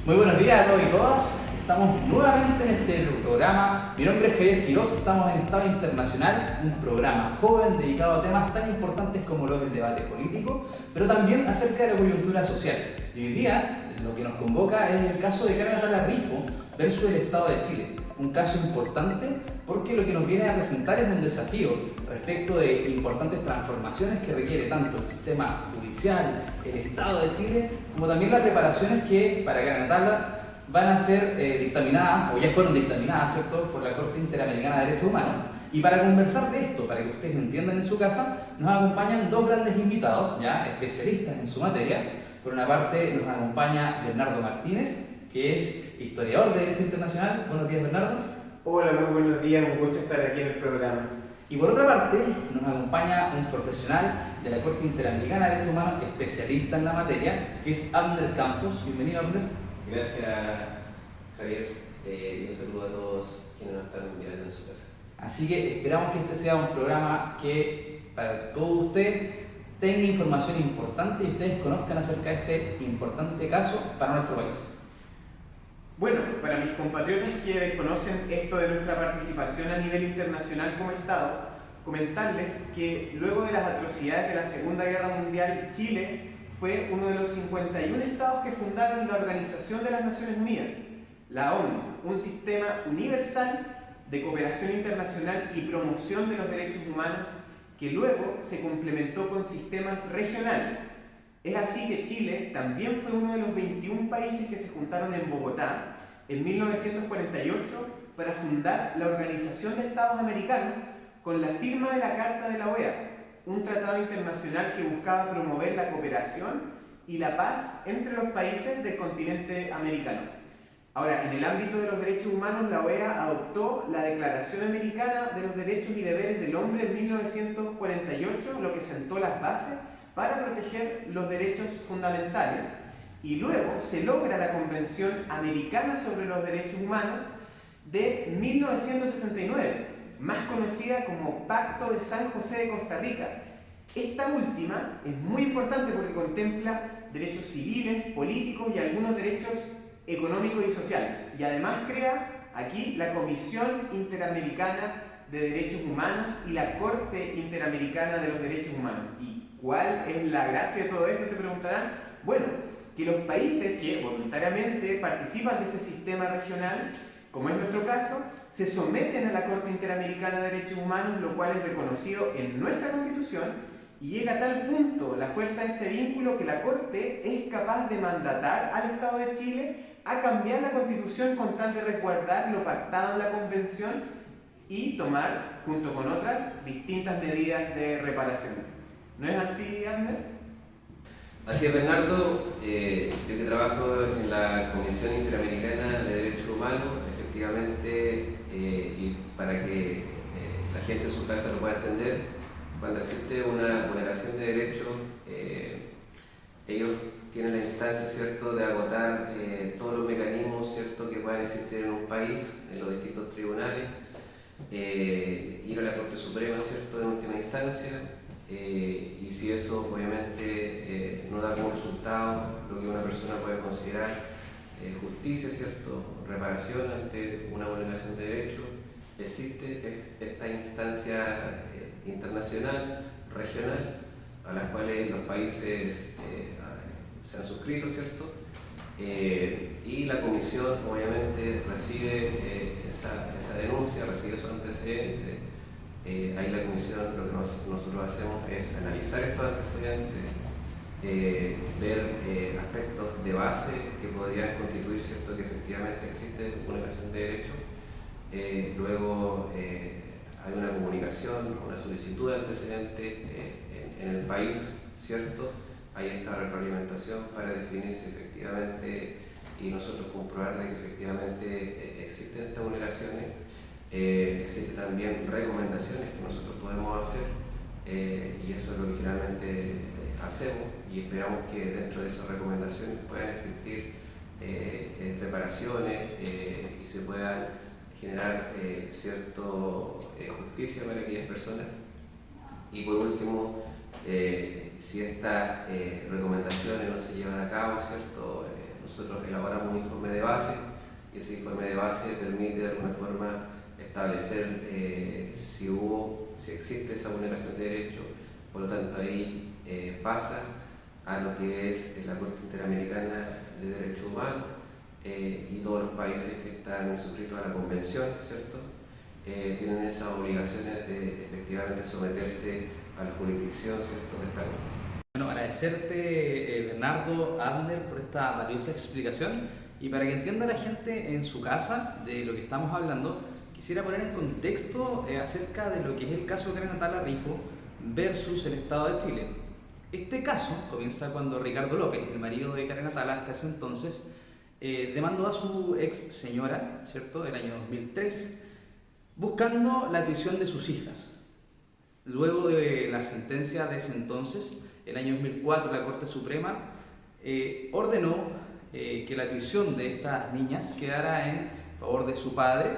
Muy buenos días a todos y todas. Estamos nuevamente en este programa. Mi nombre es Javier Quiroz, estamos en Estado Internacional, un programa joven dedicado a temas tan importantes como los del debate político, pero también acerca de la coyuntura social. Y hoy día lo que nos convoca es el caso de Carmen Natalia Rifo versus el Estado de Chile. Un caso importante porque lo que nos viene a presentar es un desafío respecto de importantes transformaciones que requiere tanto el sistema judicial, el Estado de Chile, como también las reparaciones que para Carmen Natalia van a ser dictaminadas, o ya fueron dictaminadas, ¿cierto?, por la Corte Interamericana de Derechos Humanos. Y para conversar de esto, para que ustedes entiendan en su casa, nos acompañan dos grandes invitados, ya especialistas en su materia. Por una parte nos acompaña Bernardo Martínez, que es historiador de Derecho Internacional. Buenos días, Bernardo. Hola, muy buenos días, un gusto estar aquí en el programa. Y por otra parte, nos acompaña un profesional de la Corte Interamericana de Derechos Humanos, especialista en la materia, que es Abner Campos. Bienvenido, Abner. Gracias, Javier. Y un saludo a todos quienes nos están mirando en su casa. Así que esperamos que este sea un programa que para todos ustedes tenga información importante y ustedes conozcan acerca de este importante caso para nuestro país. Bueno, para mis compatriotas que desconocen esto de nuestra participación a nivel internacional como Estado, comentarles que luego de las atrocidades de la Segunda Guerra Mundial, Chile fue uno de los 51 estados que fundaron la Organización de las Naciones Unidas, la ONU, un sistema universal de cooperación internacional y promoción de los derechos humanos que luego se complementó con sistemas regionales. Es así que Chile también fue uno de los 21 países que se juntaron en Bogotá en 1948 para fundar la Organización de Estados Americanos con la firma de la Carta de la OEA, un tratado internacional que buscaba promover la cooperación y la paz entre los países del continente americano. Ahora, en el ámbito de los derechos humanos, la OEA adoptó la Declaración Americana de los Derechos y Deberes del Hombre en 1948, lo que sentó las bases para proteger los derechos fundamentales, y luego se logra la Convención Americana sobre los Derechos Humanos de 1969, más conocida como Pacto de San José de Costa Rica. Esta última es muy importante porque contempla derechos civiles, políticos y algunos derechos económicos y sociales, y además crea aquí la Comisión Interamericana de Derechos Humanos y la Corte Interamericana de los Derechos Humanos. ¿Y cuál es la gracia de todo esto?, se preguntarán. Bueno, que los países que voluntariamente participan de este sistema regional, como es nuestro caso, se someten a la Corte Interamericana de Derechos Humanos, lo cual es reconocido en nuestra Constitución, y llega a tal punto la fuerza de este vínculo que la Corte es capaz de mandatar al Estado de Chile a cambiar la Constitución con tal de resguardar lo pactado en la Convención y tomar, junto con otras, distintas medidas de reparación. ¿No es así, Abner? Así es, Bernardo. Yo que trabajo en la Comisión Interamericana de Derechos Humanos, efectivamente, y para que la gente en su casa lo pueda entender, cuando existe una vulneración de derechos, ellos tienen la instancia, ¿cierto?, de agotar todos los mecanismos, ¿cierto?, que puedan existir en un país, en los distintos tribunales, ir a la Corte Suprema, ¿cierto?, en última instancia, y si eso obviamente no da como resultado lo que una persona puede considerar justicia, ¿cierto?, reparación ante una vulneración de derechos, existe esta instancia internacional, regional, a las cuales los países se han suscrito, ¿cierto? Y la Comisión obviamente recibe esa denuncia, recibe esos antecedentes. Ahí la Comisión, lo que nosotros hacemos es analizar estos antecedentes, ver aspectos de base que podrían constituir, ¿cierto?, que efectivamente existe vulneración de derechos. Luego hay una comunicación, una solicitud de antecedentes en el país, ¿cierto? Hay esta retroalimentación para definir si efectivamente y nosotros comprobar de que efectivamente existen estas vulneraciones. Existen también recomendaciones que nosotros podemos hacer y eso es lo que generalmente hacemos, y esperamos que dentro de esas recomendaciones puedan existir reparaciones y se puedan generar cierta justicia para aquellas personas. Y por último, si estas recomendaciones no se llevan a cabo, ¿cierto?, nosotros elaboramos un informe de base y ese informe de base permite de alguna forma establecer si existe esa vulneración de derechos. Por lo tanto, ahí pasa a lo que es la Corte Interamericana de Derechos Humanos y todos los países que están suscritos a la Convención, ¿cierto? Tienen esas obligaciones de efectivamente someterse a la jurisdicción, ¿cierto?, de esta Corte. Bueno, agradecerte, Bernardo, Abner, por esta valiosa explicación, y para que entienda la gente en su casa de lo que estamos hablando, quisiera poner en contexto acerca de lo que es el caso Karen Atala Rifo versus el Estado de Chile. Este caso comienza cuando Ricardo López, el marido de Karen Atala hasta ese entonces, demandó a su ex señora, ¿cierto?, el año 2003, buscando la tuición de sus hijas. Luego de la sentencia de ese entonces, el año 2004, la Corte Suprema ordenó que la tuición de estas niñas quedara en favor de su padre,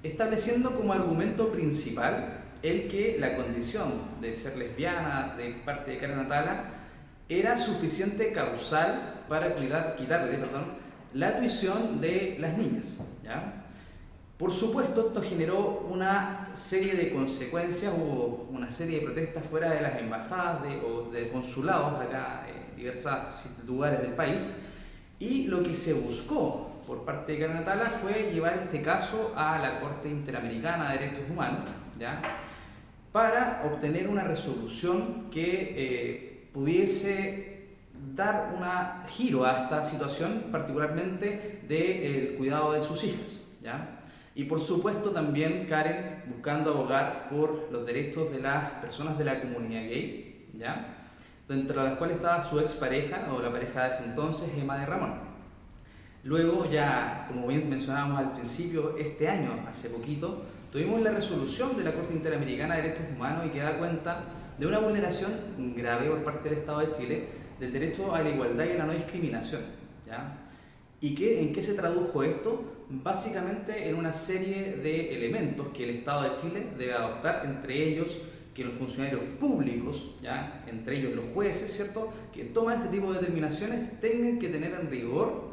estableciendo como argumento principal el que la condición de ser lesbiana de parte de Karen Atala era suficiente causal para quitarle la tuición de las niñas, ¿ya? Por supuesto, esto generó una serie de consecuencias, hubo una serie de protestas fuera de las embajadas o de consulados acá en diversos lugares del país, y lo que se buscó por parte de Karen Atala fue llevar este caso a la Corte Interamericana de Derechos Humanos, ¿ya?, para obtener una resolución que pudiese dar un giro a esta situación, particularmente del cuidado de sus hijas, ¿ya? Y por supuesto también Karen buscando abogar por los derechos de las personas de la comunidad gay, ¿ya?, dentro de las cuales estaba su expareja o la pareja de ese entonces, Emma de Ramón. Luego ya, como bien mencionábamos al principio, este año, hace poquito, tuvimos la resolución de la Corte Interamericana de Derechos Humanos y que da cuenta de una vulneración grave por parte del Estado de Chile del derecho a la igualdad y a la no discriminación, ¿ya? ¿Y en qué se tradujo esto? Básicamente en una serie de elementos que el Estado de Chile debe adoptar, entre ellos que los funcionarios públicos, ¿ya?, entre ellos los jueces, ¿cierto?, que toman este tipo de determinaciones tengan que tener en rigor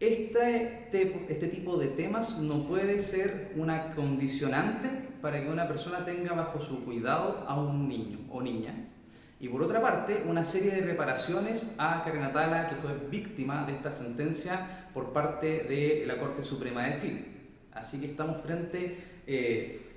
este tipo de temas. No puede ser una condicionante para que una persona tenga bajo su cuidado a un niño o niña. Y por otra parte, una serie de reparaciones a Karen Atala, que fue víctima de esta sentencia por parte de la Corte Suprema de Chile. Así que estamos frente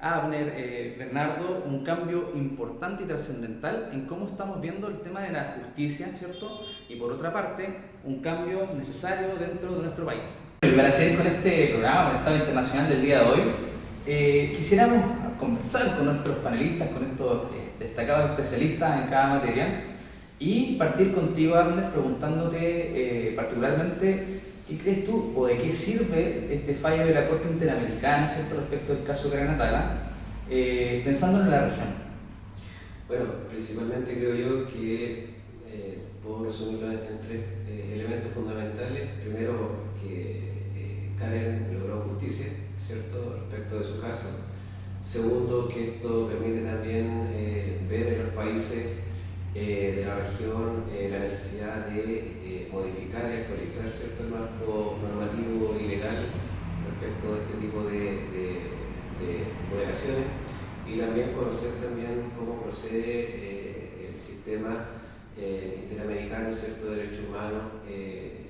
a Abner, Bernardo, un cambio importante y trascendental en cómo estamos viendo el tema de la justicia, ¿cierto? Y por otra parte, un cambio necesario dentro de nuestro país. Y para seguir con este programa, el Estado Internacional del día de hoy, quisiéramos conversar con nuestros panelistas, con estos destacados especialistas en cada materia, y partir contigo, Abner, preguntándote particularmente ¿qué crees tú o de qué sirve este fallo de la Corte Interamericana, ¿cierto?, respecto al caso Karen Atala, pensando en la región? Bueno, principalmente creo yo que puedo resumirlo en tres elementos fundamentales. Primero, que Karen logró justicia, ¿cierto?, respecto de su caso. Segundo, que esto permite también ver en los países de la región la necesidad de modificar y actualizar, ¿cierto?, el marco normativo y legal respecto de este tipo de vulneraciones, y también conocer también cómo procede el sistema interamericano, ¿cierto?, de derechos humanos,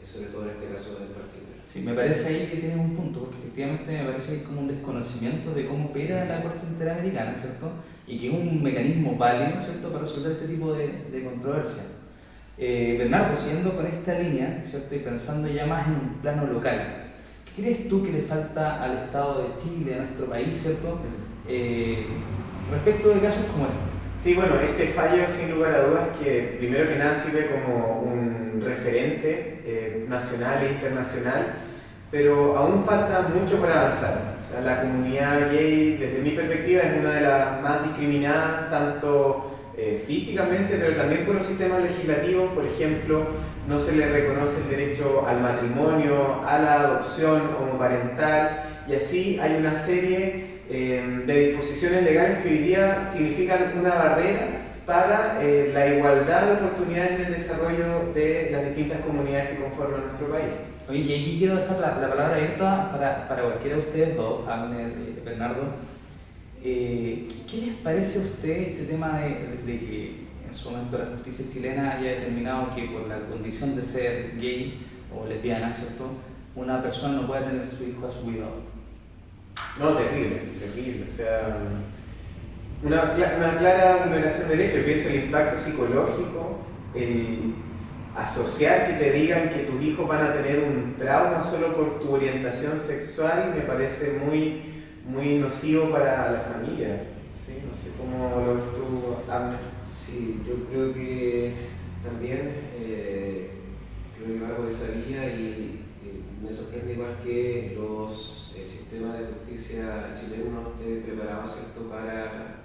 sobre todo en este caso en particular. Sí, me parece ahí que tienes un punto, porque efectivamente me parece que hay como un desconocimiento de cómo opera la Corte Interamericana, ¿cierto?, y que es un mecanismo válido, ¿cierto?, para resolver este tipo de controversia. Bernardo, siguiendo con esta línea, ¿cierto?, y pensando ya más en un plano local, ¿qué crees tú que le falta al Estado de Chile, a nuestro país, ¿cierto?, respecto de casos como este? Sí, bueno, este fallo sin lugar a dudas que primero que nada sirve como un referente nacional e internacional, pero aún falta mucho por avanzar. O sea, la comunidad gay, desde mi perspectiva, es una de las más discriminadas, tanto físicamente, pero también por los sistemas legislativos. Por ejemplo, no se le reconoce el derecho al matrimonio, a la adopción homoparental, y así hay una serie de disposiciones legales que hoy día significan una barrera para la igualdad de oportunidades en el desarrollo de las distintas comunidades que conforman nuestro país. Oye, y aquí quiero dejar la palabra abierta para cualquiera de ustedes dos, Abner y Bernardo. ¿Qué les parece a ustedes este tema de que en su momento la justicia chilena haya determinado que por la condición de ser gay o lesbiana, ¿cierto?, una persona no puede tener a su hijo a su cuidado? No, terrible, terrible. O sea, una clara vulneración de derechos. Yo pienso el impacto psicológico, el asociar que te digan que tus hijos van a tener un trauma solo por tu orientación sexual me parece muy nocivo para la familia. ¿Sí? No sé cómo lo ves tú, Abner. Sí, yo creo que también creo que va por esa vía y me sorprende igual que el sistema de justicia chileno no esté preparado, ¿cierto?, para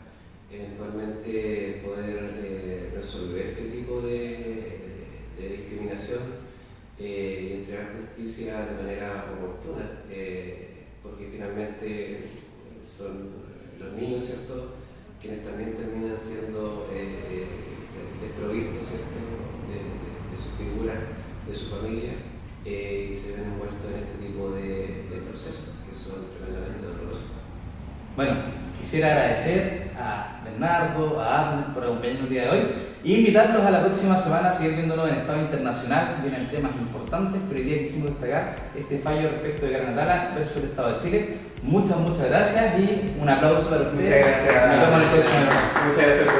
eventualmente poder resolver este tipo de discriminación y entregar justicia de manera oportuna, porque finalmente son los niños, ¿cierto?, quienes también terminan siendo desprovistos, ¿cierto?, de su figura, de su familia, y se ven envueltos en este tipo de procesos que son tremendamente dolorosos. Bueno, quisiera agradecer a Bernardo, a Abner por acompañarnos el día de hoy e invitarlos a la próxima semana a seguir viéndonos en Estado Internacional. Vienen temas importantes, pero hoy día quisimos destacar este fallo respecto de Garnatala versus el Estado de Chile. Muchas gracias y un aplauso para ustedes. Muchas gracias. Nos vemos en el próximo. Muchas gracias.